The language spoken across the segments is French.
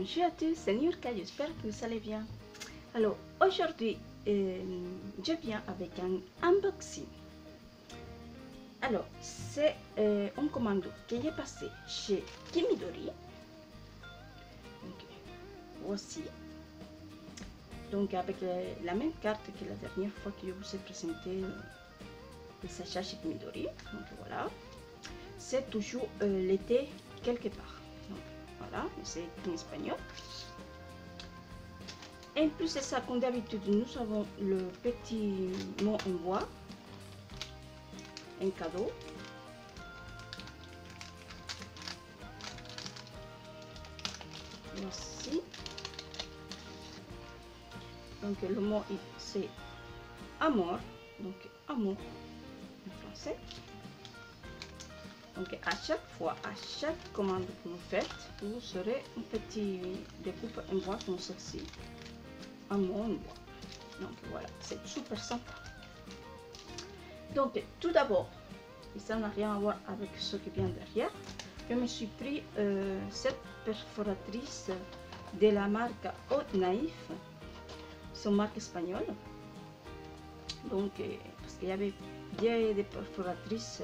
Bonjour à tous, c'est Niurka, j'espère que vous allez bien. Alors aujourd'hui, je viens avec un unboxing. Alors, c'est un commando que j'ai passé chez Kimidori. Donc, voici. Donc, avec la même carte que la dernière fois que je vous ai présenté les achats chez Kimidori. Donc, voilà. C'est toujours l'été quelque part. Donc, voilà, c'est en espagnol. En plus de ça, comme d'habitude, nous avons le petit mot en bois, un cadeau. Voici. Donc le mot c'est amour, donc amour en français. Donc à chaque fois, à chaque commande que vous faites, vous aurez une petite découpe en bois comme ceci. Amour en bois. Donc voilà, c'est super sympa. Donc tout d'abord, ça n'a rien à voir avec ce qui vient derrière. Je me suis pris cette perforatrice de la marque Haute Naïf. C'est une marque espagnole. Donc, parce qu'il y avait des perforatrices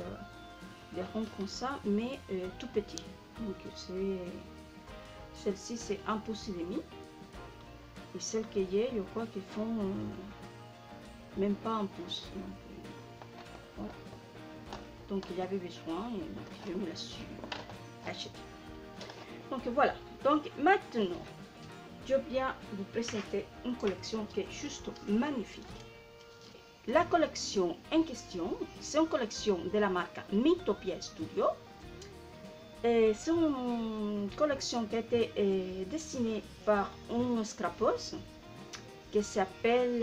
de ronds comme ça, mais tout petit. Donc, celle-ci, c'est 1,5 pouce. Et celle que j'ai, je crois qu'ils font même pas 1 pouce. Donc, voilà. Donc, il y avait besoin et donc, je me la suis acheté. Donc voilà, donc maintenant je viens vous présenter une collection qui est juste magnifique. La collection en question, c'est une collection de la marque Mintopia Studio. C'est une collection qui a été dessinée par un scrapeuse qui s'appelle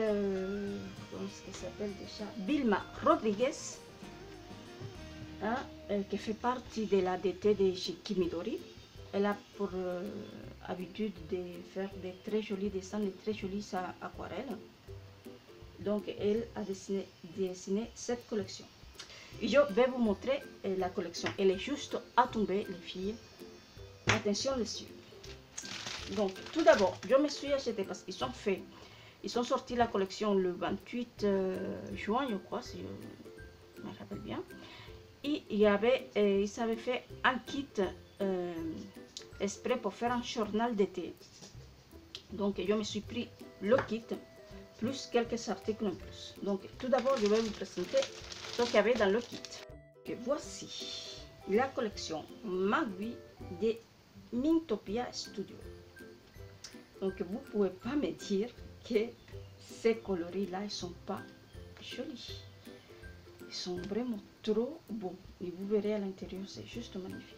comment est-ce qu'elle s'appelle déjà, Vilma Rodriguez, hein, qui fait partie de la DT de chez Kimidori. Elle a pour habitude de faire des très jolis dessins, de très jolies aquarelles. Donc elle a dessiné cette collection. Et je vais vous montrer la collection. Elle est juste à tomber, les filles. Attention les yeux. Donc tout d'abord, je me suis acheté parce qu'ils sont faits. Ils sont sortis la collection le 28 juin, je crois, si je me rappelle bien. Et ils avaient fait un kit exprès pour faire un journal d'été. Donc je me suis pris le kit plus quelques articles en plus. Donc tout d'abord je vais vous présenter ce qu'il y avait dans le kit. Et voici la collection Magui de Mintopia Studio. Donc vous ne pouvez pas me dire que ces coloris là ils sont pas jolis. Ils sont vraiment trop beaux. Et vous verrez à l'intérieur, c'est juste magnifique.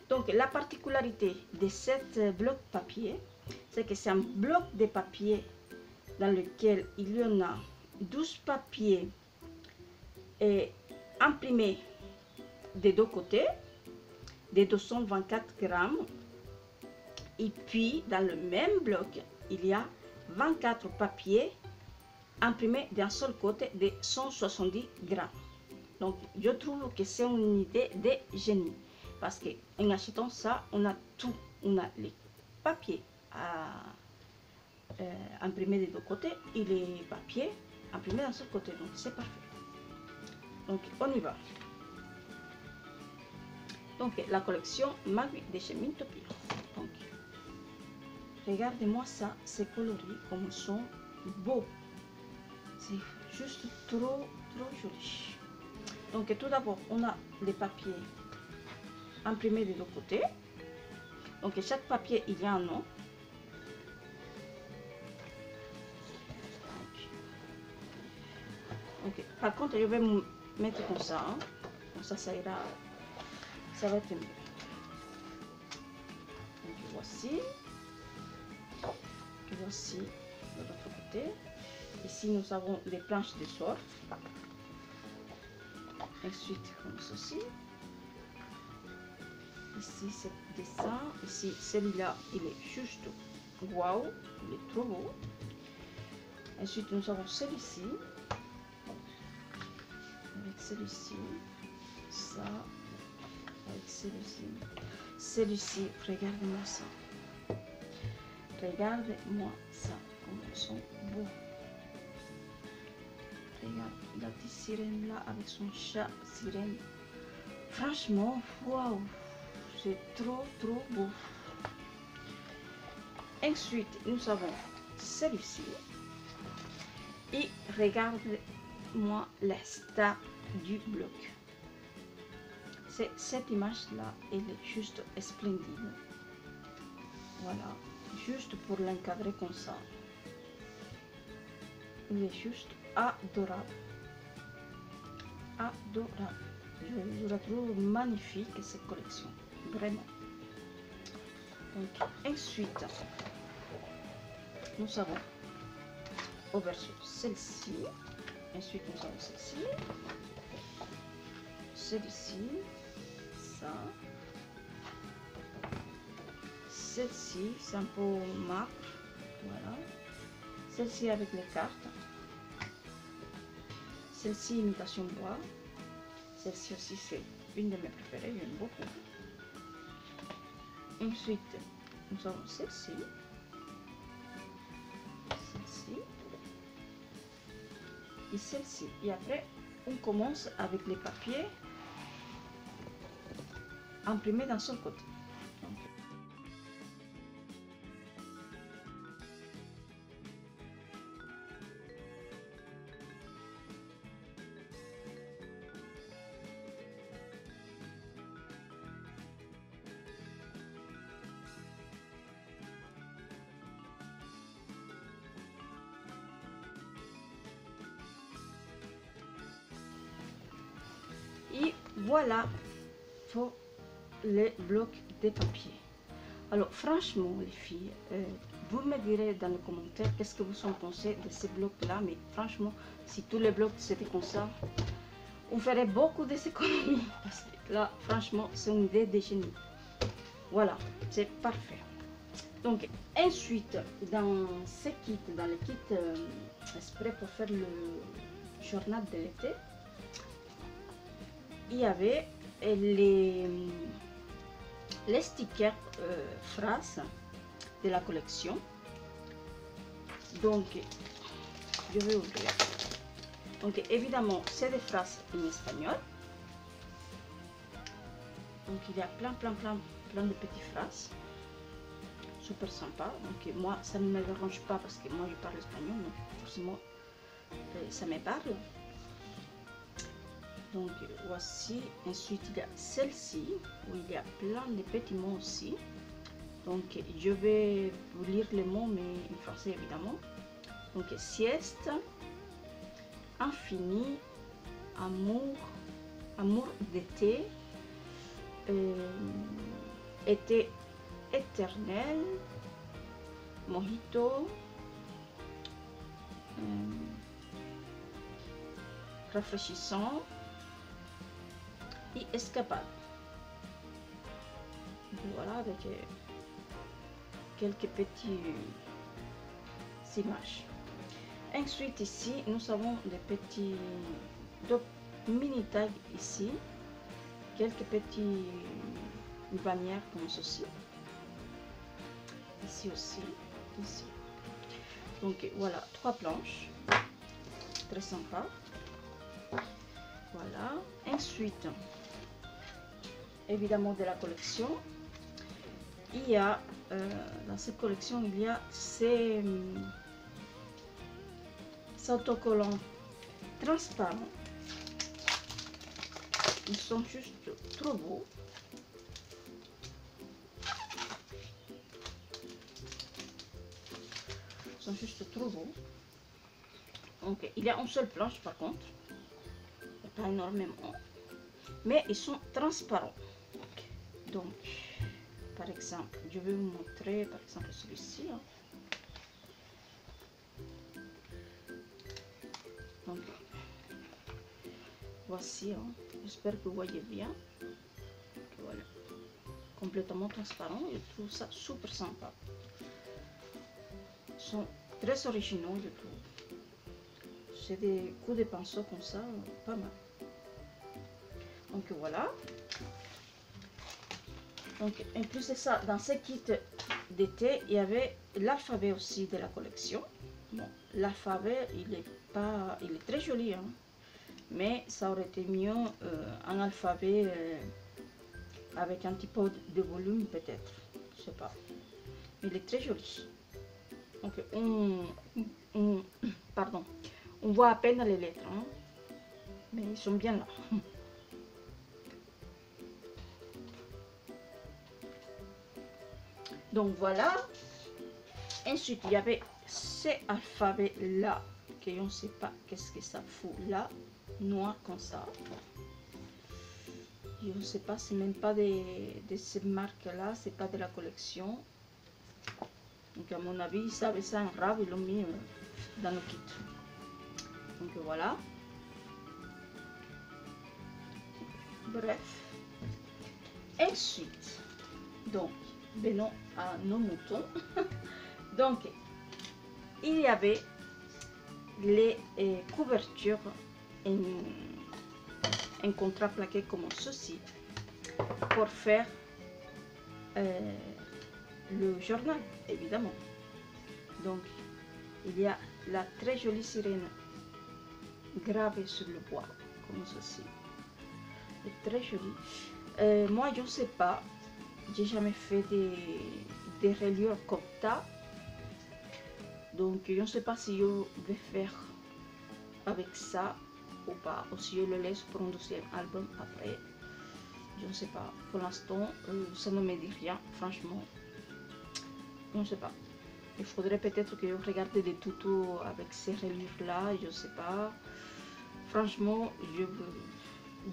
Donc la particularité de cette bloc papier, c'est que c'est un bloc de papier dans lequel il y en a 12 papiers imprimés des deux côtés, de 224 grammes. Et puis dans le même bloc, il y a 24 papiers imprimés d'un seul côté de 170 grammes. Donc je trouve que c'est une idée de génie. Parce qu'en achetant ça, on a tout. On a les papiers imprimés des deux côtés et les papiers imprimés d'un seul côté. Donc c'est parfait. Donc on y va. Donc la collection Magui de chez Mintopia. Donc regardez-moi ça, ces coloris comme ils sont beaux. C'est juste trop joli. Donc tout d'abord, on a les papiers imprimés des deux côtés. Donc chaque papier, il y a un nom. Okay. Par contre, je vais me mettre comme ça. Hein. Comme ça ira. Ça va être mieux. Donc voici. Et voici de l'autre côté. Ici, nous avons les planches de surf. Ensuite, comme ceci. Ici, c'est dessin. Ici, celui-là, il est juste waouh. Il est trop beau. Ensuite, nous avons celui-ci. Avec celui-ci. Ça. Avec celui-ci. Celui-ci, regardez-moi ça. Regarde-moi ça, comment ils sont beaux. Regarde la petite sirène là avec son chat sirène. Franchement, waouh, c'est trop beau. Ensuite, nous avons celui-ci. Et regarde-moi la star du bloc. Cette image-là, elle est juste splendide. Voilà, juste pour l'encadrer comme ça. Il est juste adorable. Adorable. Je la trouve magnifique, cette collection. Vraiment. Donc, ensuite, nous avons au verso celle-ci. Ensuite, nous avons celle-ci. Celle-ci. Ça. Celle-ci, c'est un peu marque. Voilà. Celle-ci avec les cartes. Celle-ci, imitation bois. Celle-ci aussi, c'est une de mes préférées, j'aime beaucoup. Ensuite, nous avons celle-ci. Celle-ci. Et celle-ci. Et après, on commence avec les papiers imprimés dans son côté. Et voilà pour les blocs de papier. Alors franchement les filles, vous me direz dans les commentaires qu'est-ce que vous en pensez de ces blocs là, mais franchement si tous les blocs c'était comme ça, on ferait beaucoup d'économies parce que là franchement c'est une idée de génie. Voilà, c'est parfait. Donc ensuite dans ce kit, dans le kit exprès pour faire le journal de l'été, il y avait les stickers phrases de la collection. Donc je vais ouvrir. Donc évidemment c'est des phrases en espagnol. Donc il y a plein de petites phrases super sympa. Donc moi ça ne me dérange pas parce que moi je parle espagnol, donc forcément ça me parle. Donc voici. Ensuite il y a celle-ci où il y a plein de petits mots aussi. Donc je vais vous lire les mots mais en français évidemment. Donc sieste, infini, amour, amour d'été, été éternel, mojito, rafraîchissant et escapade. Voilà, avec quelques petites images. Ensuite ici nous avons des petits mini tags ici, quelques petits bannières comme ceci, ici aussi, ici. Donc voilà, 3 planches, très sympa. Voilà. Ensuite, évidemment de la collection, il y a dans cette collection il y a ces autocollants transparents. Ils sont juste trop beaux. Ils sont juste trop beaux. Donc il y a une seule planche par contre, pas énormément, mais ils sont transparents. Donc par exemple, je vais vous montrer par exemple celui-ci. Donc voici, j'espère que vous voyez bien. Voilà, complètement transparent. Je trouve ça super sympa. Ils sont très originaux, je trouve. C'est des coups de pinceau comme ça, pas mal. Donc voilà. Donc en plus de ça, dans ce kit, d'été, il y avait l'alphabet aussi de la collection. Bon, l'alphabet, il est très joli, hein, mais ça aurait été mieux un alphabet avec un petit peu de volume peut-être, je sais pas. Il est très joli. Donc pardon, on voit à peine les lettres, hein, mais ils sont bien là. Donc voilà. Ensuite, il y avait ces alphabets là, que on ne sait pas qu'est-ce que ça fout là, noir comme ça. Je ne sais pas, c'est même pas de ces marques là, c'est pas de la collection. Donc à mon avis, ils savaient ça en rab, ils l'ont mis dans le kit. Donc voilà. Bref. Ensuite, donc, venons à nos moutons. Donc, il y avait les couvertures en contreplaqué comme ceci pour faire le journal, évidemment. Donc, il y a la très jolie sirène gravée sur le bois, comme ceci. C'est très joli. Moi, je ne sais pas, j'ai jamais fait des reliures comme ça. Donc, je ne sais pas si je vais faire avec ça ou pas, ou si je le laisse pour un deuxième album après. Je ne sais pas. Pour l'instant, ça ne me dit rien, franchement. Je ne sais pas. Il faudrait peut-être que je regarde des tutos avec ces reliures-là, je ne sais pas. Franchement,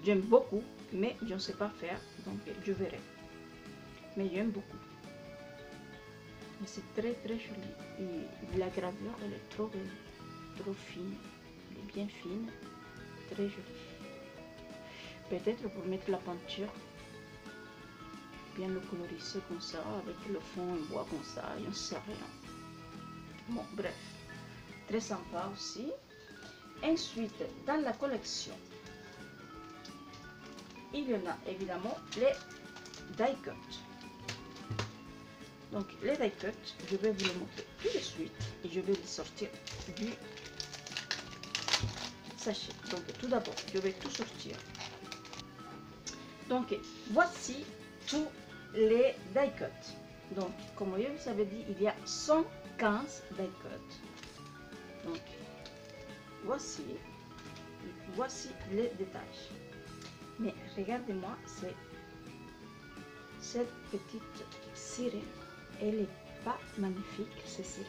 j'aime beaucoup, mais je ne sais pas faire, donc je verrai. Mais j'aime beaucoup. C'est très très joli. Et la gravure, elle est trop belle, trop fine. Elle est bien fine, très jolie. Peut-être pour mettre la peinture, bien le coloriser comme ça, avec le fond en bois comme ça, je ne sais rien. Bon, bref, très sympa aussi. Ensuite, dans la collection, il y en a évidemment les die cut. Donc les die cut, je vais vous les montrer tout de suite et je vais les sortir du sachet. Donc tout d'abord, je vais tout sortir. Donc voici tous les die cut. Donc comme je vous avais dit, il y a 115 die cut. Donc voici les détails. Mais regardez-moi, c'est cette petite sirène. Elle n'est pas magnifique, cette sirène.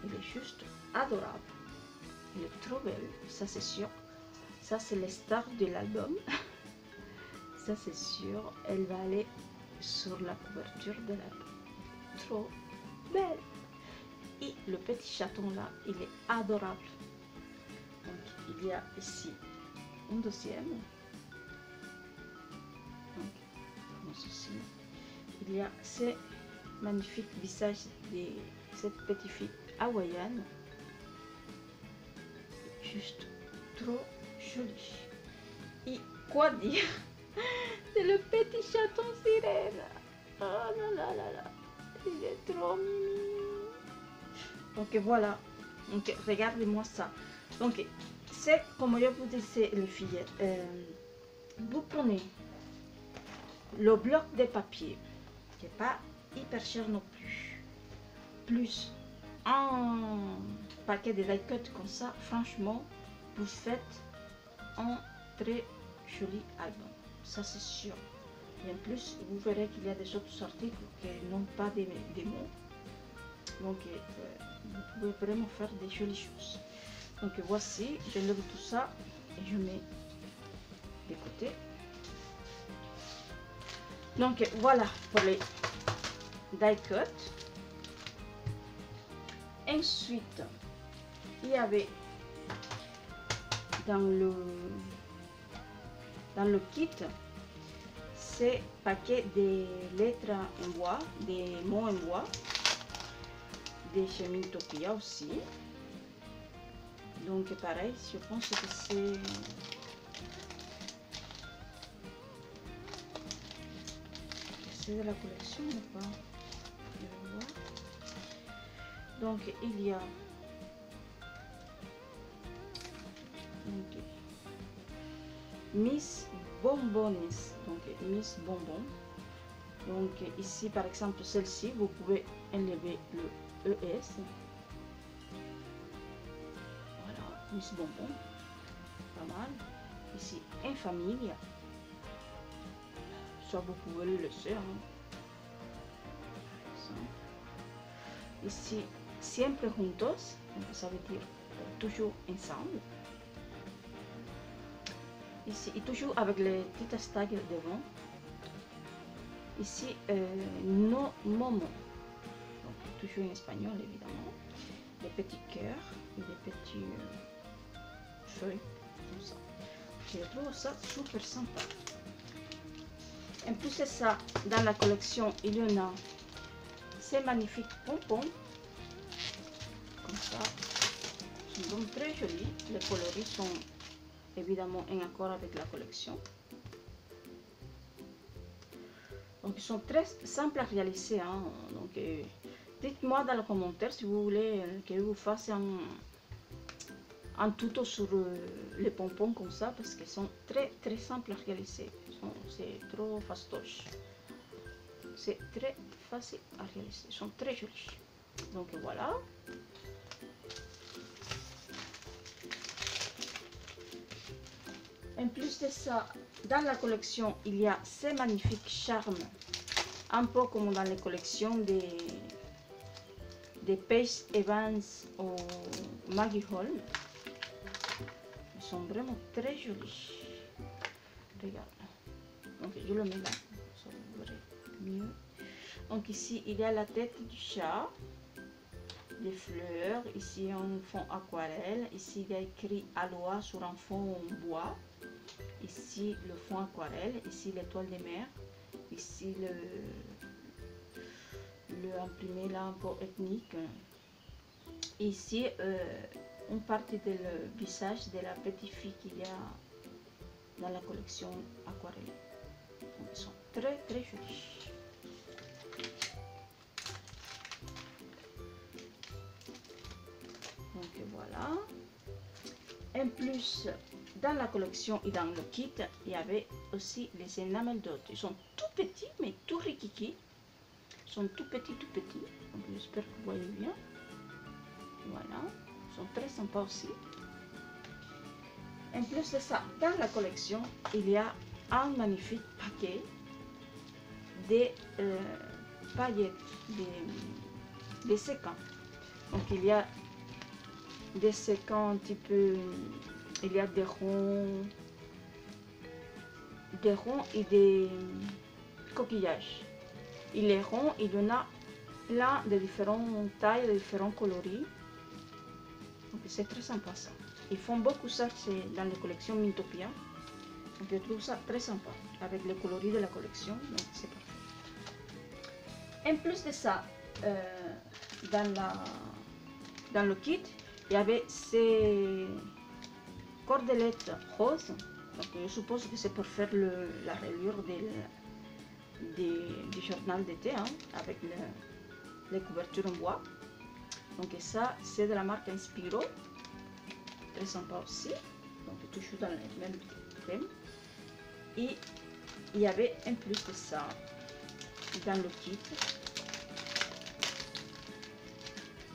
Elle est juste adorable. Elle est trop belle, ça c'est sûr. Ça c'est les stars de l'album. Ça c'est sûr. Elle va aller sur la couverture de l'album. Trop belle. Et le petit chaton là, il est adorable. Donc il y a ici un deuxième. Donc, comme ceci. Il y a ces magnifiques visages de cette petite fille hawaïenne. Juste trop jolie. Et quoi dire? C'est le petit chaton sirène. Oh là là là là. Il est trop mimi. Donc voilà. Donc regardez-moi ça. Donc c'est comme je vous disais les filles. Vous prenez le bloc de papier qui n'est pas hyper cher non plus un paquet de die cut comme ça, franchement vous faites un très joli album, ça c'est sûr. Et en plus vous verrez qu'il y a des autres articles qui n'ont pas des mots, donc vous pouvez vraiment faire des jolies choses. Donc voici, j'enlève tout ça et je mets de côté. Donc voilà pour les die cut. Ensuite, il y avait dans le kit ces paquets de lettres en bois, des mots en bois, des chemins Topia aussi. Donc pareil, je pense que c'est de la collection ou pas? Je vais voir. Donc il y a Miss Bonbonnes, donc Miss Bonbon. Donc ici par exemple celle-ci, vous pouvez enlever le ES. Voilà, Miss Bonbon, pas mal. Ici en famille, soit vous pouvez le laisser. Hein. Ici siempre juntos, donc ça veut dire toujours ensemble. Ici et toujours avec les petites tags devant. Ici no momo, donc toujours en espagnol évidemment. Les petits cœurs et les petits feuilles comme ça. Je trouve ça super sympa. En plus de ça, dans la collection il y en a ces magnifiques pompons comme ça. Ils sont très jolis. Les coloris sont évidemment en accord avec la collection. Donc ils sont très simples à réaliser. Hein. Donc dites-moi dans les commentaires si vous voulez que je vous fasse un tuto sur les pompons comme ça, parce qu'ils sont très simples à réaliser. C'est trop fastoche. C'est très facile à réaliser. Ils sont très jolis. Donc voilà. En plus de ça, dans la collection, il y a ces magnifiques charmes, un peu comme dans les collections de Paige Evans ou Maggie Holm. Ils sont vraiment très jolis. Regarde. Donc je le mets là, ça vous verrez mieux. Donc ici, il y a la tête du chat, des fleurs, ici un fond aquarelle, ici il y a écrit Aloha sur un fond bois. Ici le fond aquarelle, ici l'étoile de mer, ici le imprimé là un peu ethnique. Ici une partie du visage de la petite fille qu'il y a dans la collection aquarelle. Donc, ils sont très jolis. Donc voilà. En plus, dans la collection et dans le kit, il y avait aussi les enamels d'autres. Ils sont tout petits, mais tout rikiki. Ils sont tout petits. Donc j'espère que vous voyez bien. Voilà. Ils sont très sympas aussi. En plus de ça, dans la collection, il y a un magnifique paquet de paillettes, des séquins. Donc il y a des séquins un petit peu, il y a des ronds et des coquillages. Et les ronds, il y en a plein de différentes tailles, de différents coloris. Donc c'est très sympa ça. Ils font beaucoup ça dans les collections Mintopia. Donc je trouve ça très sympa avec les coloris de la collection. Donc c'est parfait. En plus de ça, dans le kit, il y avait ces cordelettes roses. Donc je suppose que c'est pour faire la reliure du journal d'été, hein, avec les couvertures en bois. Donc ça, c'est de la marque Inspiro. Très sympa aussi. Donc toujours dans le même thème. Et il y avait en plus de ça, dans le kit,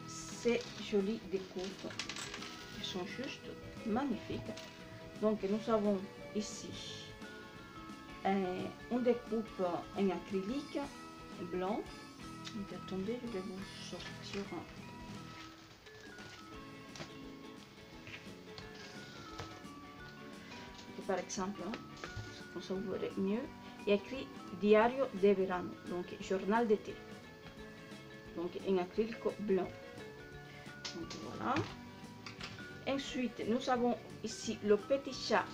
ces jolies découpes. Ils sont juste magnifiques. Donc nous avons ici une découpe en acrylique blanc. Donc, attendez, je vais vous sortir par exemple, hein, comme ça vous verrez mieux. Il y a écrit Diario de verano, donc journal d'été, donc en acrylique blanc. Donc voilà. Ensuite, nous avons ici le petit chat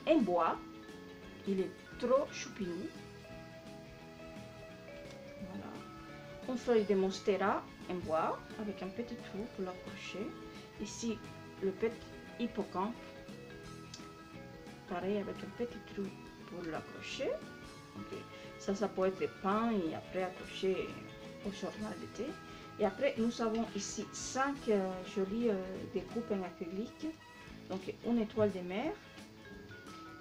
en bois. Il est trop choupinou. Voilà. Une feuille de monstera en bois avec un petit trou pour l'accrocher. Ici, le petit hippocampe. Pareil avec un petit trou pour l'accrocher. Okay. Ça peut être peint et après accroché au journal d'été. Et après, nous avons ici 5 jolies découpes en acrylique. Donc, une étoile de mer,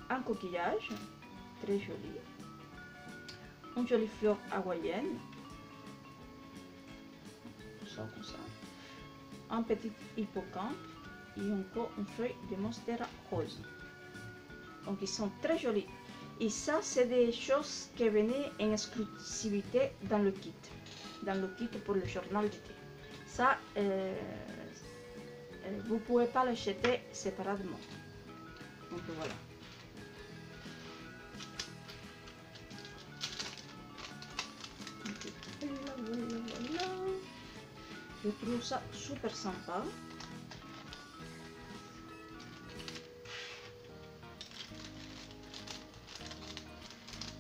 un coquillage, très joli, une jolie fleur hawaïenne, comme ça, un petit hippocampe et encore une feuille de monstera rose. Donc, ils sont très jolis. Et ça, c'est des choses qui venaient en exclusivité dans le kit pour le journal d'été. Ça, vous ne pouvez pas l'acheter séparément. Donc voilà. Voilà. Je trouve ça super sympa.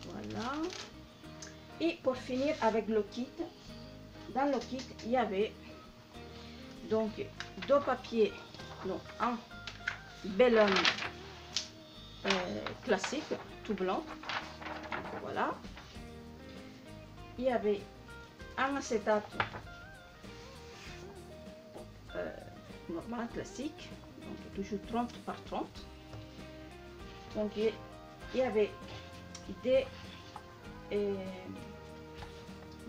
Voilà. Et pour finir avec le kit, dans le kit, il y avait donc deux papiers, non, un vellum classique, tout blanc. Donc, voilà. Il y avait un acétate normal, classique, donc toujours 30 par 30. Donc il y avait des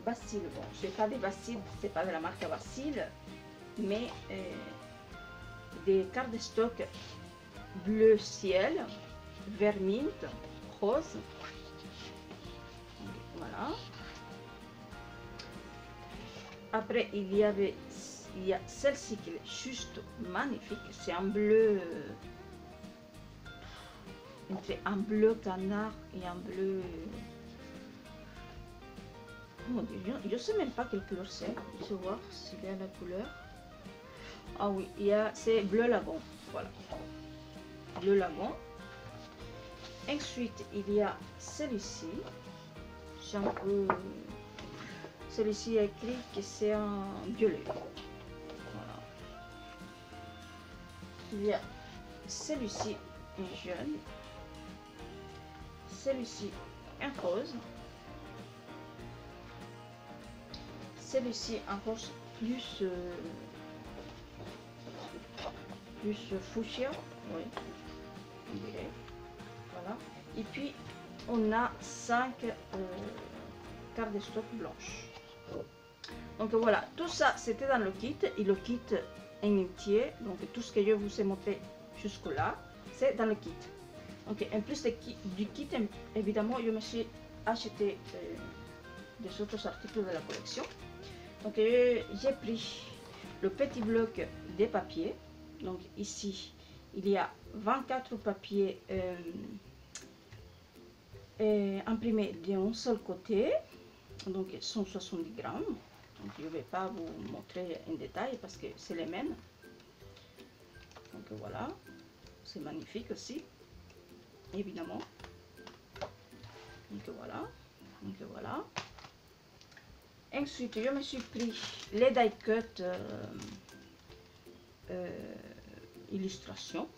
Bacille. Bon, je n'ai pas des Bacille, c'est pas de la marque Bacille, mais des cartes de stock bleu ciel, vert mint, rose. Voilà. Après, il y a celle-ci qui est juste magnifique. C'est un bleu, entre un bleu canard et un bleu. Oh, je ne sais même pas quelle couleur c'est. Je vais voir s'il y a la couleur. Ah oui, c'est bleu lagon. Voilà. Bleu lagon. Ensuite, il y a celui-ci. C'est un peu. Celui-ci est écrit que c'est un violet. Voilà. Il y a celui-ci un jaune. Celui-ci un rose. Celui-ci un rose plus fuchsia, oui, on dirait. Voilà. Et puis on a 5 cartes de stock blanches. Donc voilà, tout ça c'était dans le kit, et le kit en entier, donc tout ce que je vous ai montré jusque là, c'est dans le kit. Donc en plus du kit, évidemment, je me suis acheté des autres articles de la collection. Donc j'ai pris le petit bloc des papiers. Donc ici il y a 24 papiers imprimés d'un seul côté, donc 170 grammes. Donc je ne vais pas vous montrer en détail parce que c'est les mêmes. Donc voilà, c'est magnifique aussi, évidemment. Donc voilà, Ensuite, je me suis pris les die cut illustration,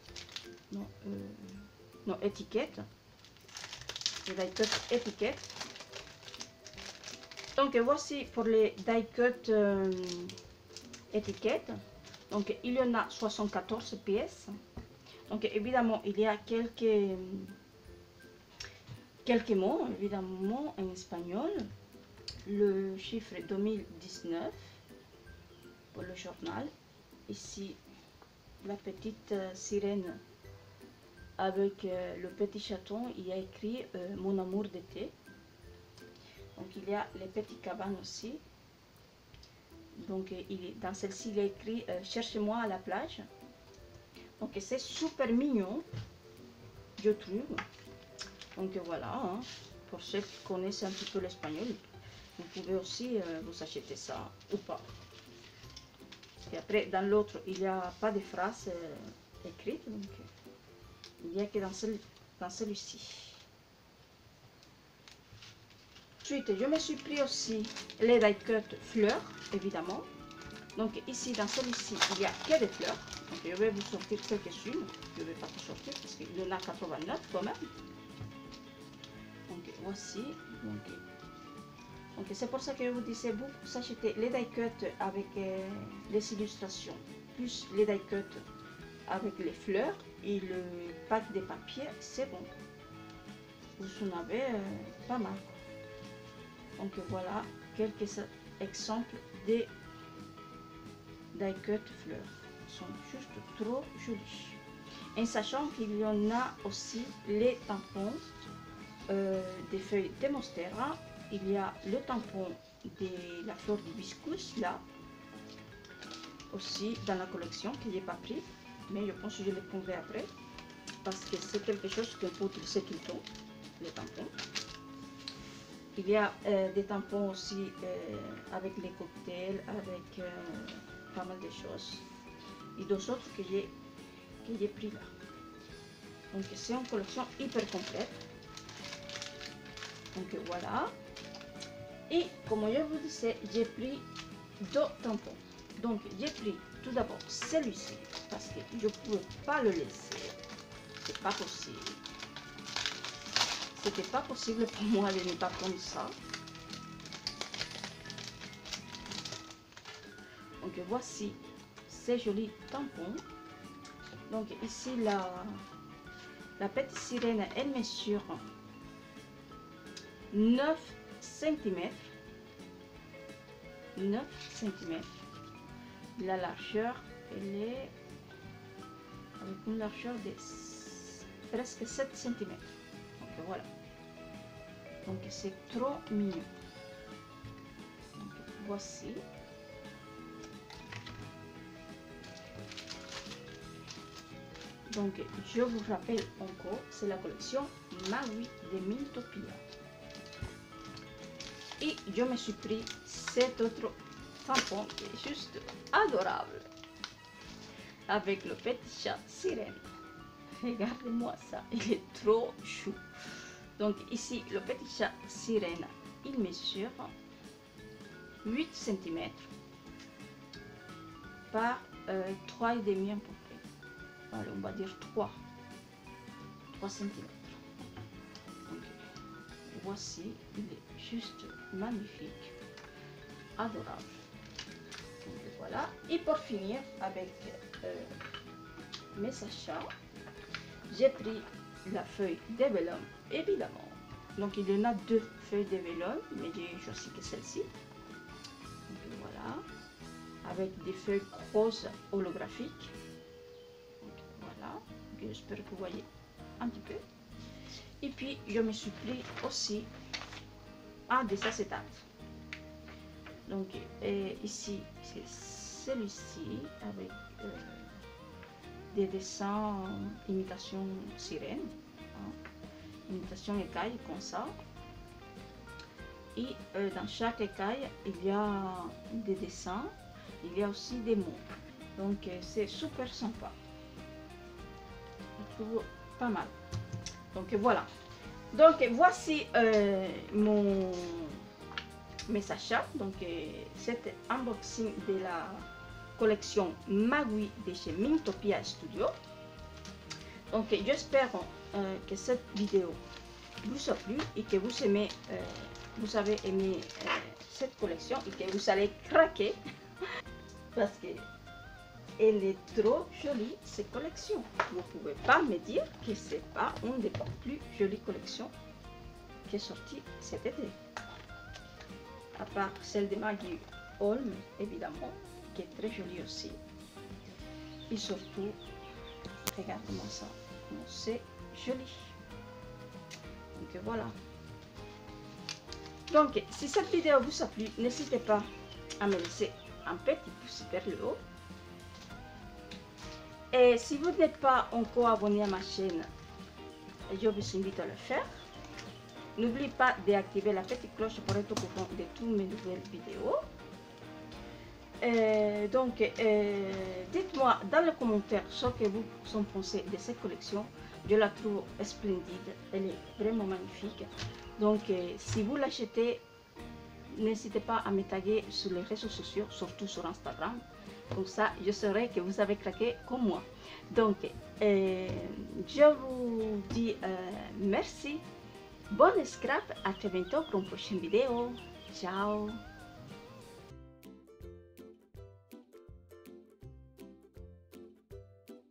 non, étiquette, les die cut étiquette. Donc voici pour les die cut étiquettes. Donc il y en a 74 pièces. Donc évidemment il y a quelques mots évidemment en espagnol. Le chiffre 2019 pour le journal. Ici la petite sirène avec le petit chaton. Il y a écrit mon amour d'été. Donc il y a les petites cabanes aussi. Donc dans celle-ci il y a écrit cherchez-moi à la plage. Donc c'est super mignon, je trouve. Donc voilà, hein, pour ceux qui connaissent un petit peu l'espagnol, vous pouvez aussi vous acheter ça ou pas. Et après dans l'autre il n'y a pas de phrases écrites, donc il n'y a que dans celui-ci. Ensuite, je me suis pris aussi les die cut fleurs, évidemment. Donc ici, dans celui-ci, il n'y a que des fleurs. Donc je vais vous sortir quelques-unes. Je ne vais pas tout sortir parce qu'il y en a 89 quand même. Donc voici. Donc, Donc c'est pour ça que je vous disais, vous achetez les die cut avec les illustrations, plus les die cut avec les fleurs et le pack de papier, c'est bon. Vous en avez pas mal. Donc voilà quelques exemples de die cut fleurs. Ils sont juste trop jolis. En sachant qu'il y en a aussi les tampons des feuilles de Monstera. Il y a le tampon de la fleur d'hibiscus là aussi dans la collection que je n'ai pas pris, mais je pense que je les prendrai après parce que c'est quelque chose qu'on peut utiliser tout le temps, les tampons. Il y a des tampons aussi avec les cocktails, avec pas mal de choses et d'autres autres que j'ai pris là. Donc c'est une collection hyper complète. Donc voilà. Et comme je vous disais, j'ai pris 2 tampons. Donc j'ai pris tout d'abord celui-ci parce que je ne pouvais pas le laisser. C'est pas possible. C'était pas possible pour moi de ne pas prendre ça. Donc voici ces jolis tampons. Donc ici la petite sirène, elle mesure 9 cm. 9 cm. La largeur, elle est avec une largeur de presque 7 cm. Donc voilà. Donc c'est trop mignon. Donc, voici. Donc je vous rappelle encore, c'est la collection Magui de Mintopia. Et je me suis pris cet autre tampon qui est juste adorable. Avec le petit chat sirène. Regardez-moi ça, il est trop chou. Donc ici, le petit chat sirène, il mesure 8 cm par 3,5 à peu près. Allez, on va dire 3 cm. Donc, voici, il est juste magnifique, adorable. Donc, voilà. Et pour finir avec mes achats, j'ai pris la feuille de vélum, évidemment. Donc il y en a 2 feuilles de vélum, mais j'ai choisi que celle-ci. Donc voilà, avec des feuilles roses holographiques. Donc voilà, j'espère que vous voyez un petit peu. Et puis je me suis pris aussi un des acétates. Donc ici c'est celui-ci avec des dessins imitation sirène, hein, imitation écaille comme ça. Et dans chaque écaille il y a des dessins, il y a aussi des mots. Donc c'est super sympa. Je trouve pas mal. Donc voilà. Donc voici mes achats. Donc cet unboxing de la collection Magui de chez Mintopia Studio. Donc j'espère que cette vidéo vous a plu et que vous aimez, vous avez aimé cette collection et que vous allez craquer parce que elle est trop jolie cette collection. Vous ne pouvez pas me dire que c'est pas une des plus jolies collections qui est sortie cet été. À part celle de Maggie Holm évidemment, qui est très jolie aussi. Et surtout, regardez-moi ça, c'est joli. Donc voilà. Donc si cette vidéo vous a plu, n'hésitez pas à me laisser un petit pouce vers le haut. Et si vous n'êtes pas encore abonné à ma chaîne, je vous invite à le faire. N'oubliez pas d'activer la petite cloche pour être au courant de toutes mes nouvelles vidéos. Donc, dites-moi dans les commentaires ce que vous en pensez de cette collection. Je la trouve splendide, elle est vraiment magnifique. Donc, si vous l'achetez, n'hésitez pas à me taguer sur les réseaux sociaux, surtout sur Instagram. Comme ça, je saurai que vous avez craqué comme moi. Donc, je vous dis merci. Bonne scrap, à très bientôt pour une prochaine vidéo. Ciao.